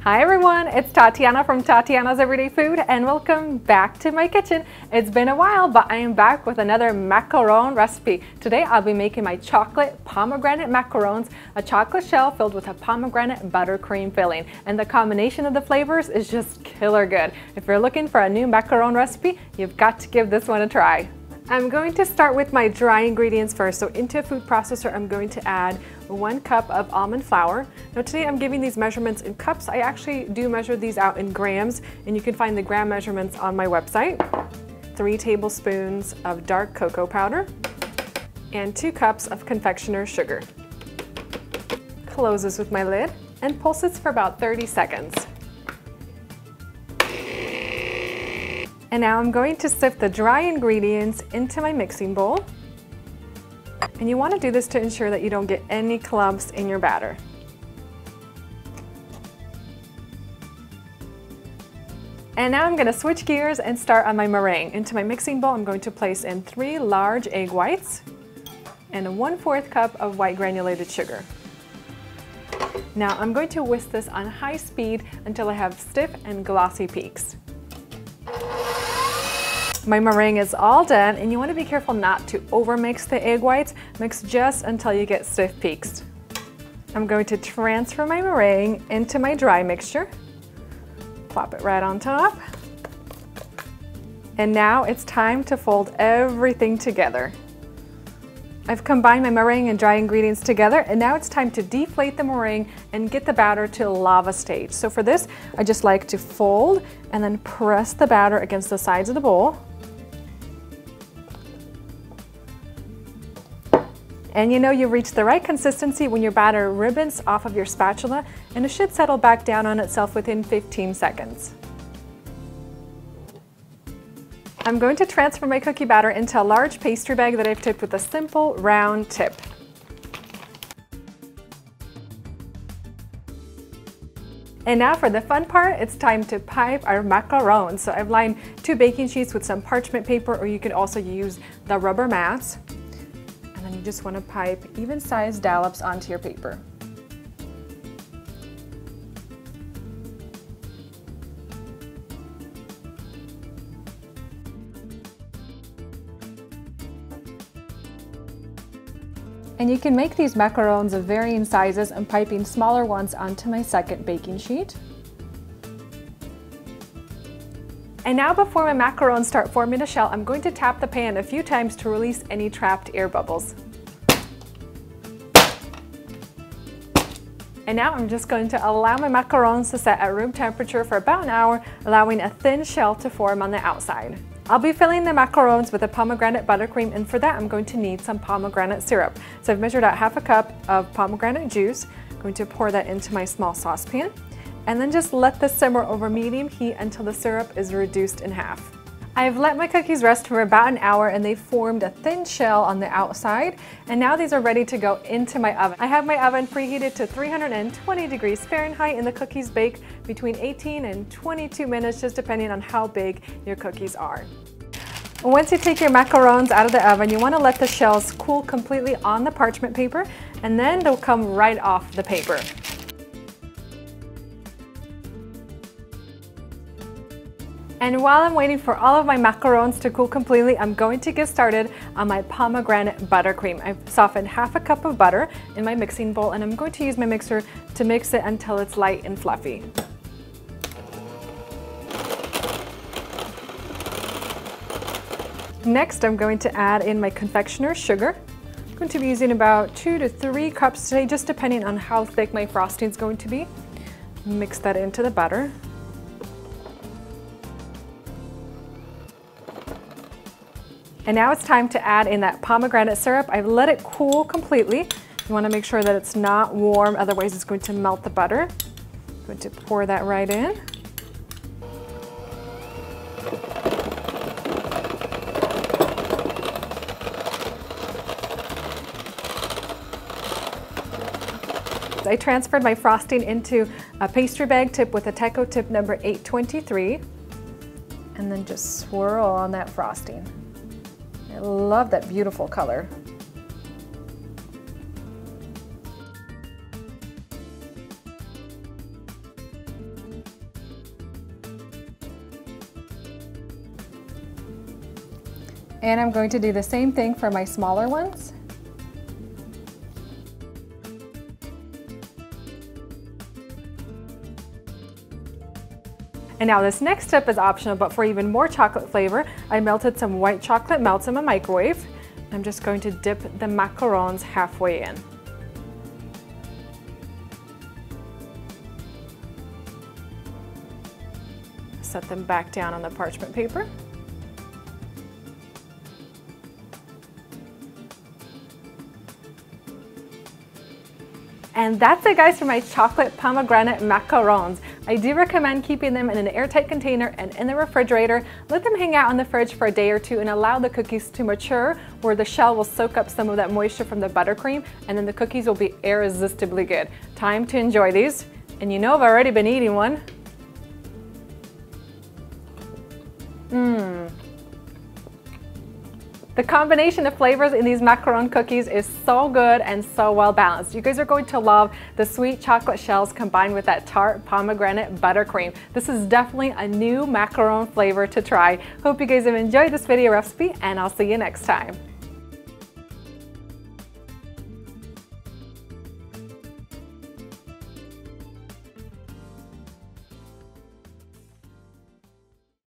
Hi everyone, it's Tatyana from Tatyana's Everyday Food and welcome back to my kitchen. It's been a while, but I am back with another macaron recipe. Today I'll be making my chocolate pomegranate macarons, a chocolate shell filled with a pomegranate buttercream filling. And the combination of the flavors is just killer good. If you're looking for a new macaron recipe, you've got to give this one a try. I'm going to start with my dry ingredients first. So into a food processor, I'm going to add 1 cup of almond flour. Now today I'm giving these measurements in cups. I actually do measure these out in grams, and you can find the gram measurements on my website. 3 tablespoons of dark cocoa powder and 2 cups of confectioner's sugar. Close this with my lid and pulse this for about 30 seconds. And now I'm going to sift the dry ingredients into my mixing bowl. And you want to do this to ensure that you don't get any clumps in your batter. And now I'm going to switch gears and start on my meringue. Into my mixing bowl, I'm going to place in 3 large egg whites and a 1/4 cup of white granulated sugar. Now I'm going to whisk this on high speed until I have stiff and glossy peaks. My meringue is all done, and you want to be careful not to overmix the egg whites. Mix just until you get stiff peaks. I'm going to transfer my meringue into my dry mixture. Plop it right on top. And now it's time to fold everything together. I've combined my meringue and dry ingredients together, and now it's time to deflate the meringue and get the batter to a lava stage. So for this, I just like to fold and then press the batter against the sides of the bowl. And you know you've reached the right consistency when your batter ribbons off of your spatula, and it should settle back down on itself within 15 seconds. I'm going to transfer my cookie batter into a large pastry bag that I've tipped with a simple round tip. And now for the fun part, it's time to pipe our macarons. So I've lined 2 baking sheets with some parchment paper, or you could also use the rubber mats. And then you just want to pipe even-sized dollops onto your paper. And you can make these macarons of varying sizes. I'm piping smaller ones onto my second baking sheet. And now before my macarons start forming a shell, I'm going to tap the pan a few times to release any trapped air bubbles. And now I'm just going to allow my macarons to set at room temperature for about an hour, allowing a thin shell to form on the outside. I'll be filling the macarons with a pomegranate buttercream, and for that I'm going to need some pomegranate syrup. So I've measured out 1/2 cup of pomegranate juice. I'm going to pour that into my small saucepan, and then just let this simmer over medium heat until the syrup is reduced in half. I've let my cookies rest for about an hour, and they've formed a thin shell on the outside, and now these are ready to go into my oven. I have my oven preheated to 320 degrees Fahrenheit, and the cookies bake between 18 and 22 minutes, just depending on how big your cookies are. Once you take your macarons out of the oven, you want to let the shells cool completely on the parchment paper, and then they'll come right off the paper. And while I'm waiting for all of my macarons to cool completely, I'm going to get started on my pomegranate buttercream. I've softened 1/2 cup of butter in my mixing bowl, and I'm going to use my mixer to mix it until it's light and fluffy. Next, I'm going to add in my confectioner's sugar. I'm going to be using about 2 to 3 cups today, just depending on how thick my frosting is going to be. Mix that into the butter. And now it's time to add in that pomegranate syrup. I've let it cool completely. You want to make sure that it's not warm, otherwise it's going to melt the butter. I'm going to pour that right in. I transferred my frosting into a pastry bag tip with a Teco tip number 823, and then just swirl on that frosting. I love that beautiful color. And I'm going to do the same thing for my smaller ones. And now this next step is optional, but for even more chocolate flavor, I melted some white chocolate melts in my microwave. I'm just going to dip the macarons halfway in. Set them back down on the parchment paper. And that's it, guys, for my chocolate pomegranate macarons. I do recommend keeping them in an airtight container and in the refrigerator. Let them hang out in the fridge for a day or two and allow the cookies to mature, where the shell will soak up some of that moisture from the buttercream, and then the cookies will be irresistibly good. Time to enjoy these. And you know I've already been eating one. The combination of flavors in these macaron cookies is so good and so well balanced. You guys are going to love the sweet chocolate shells combined with that tart pomegranate buttercream. This is definitely a new macaron flavor to try. Hope you guys have enjoyed this video recipe, and I'll see you next time.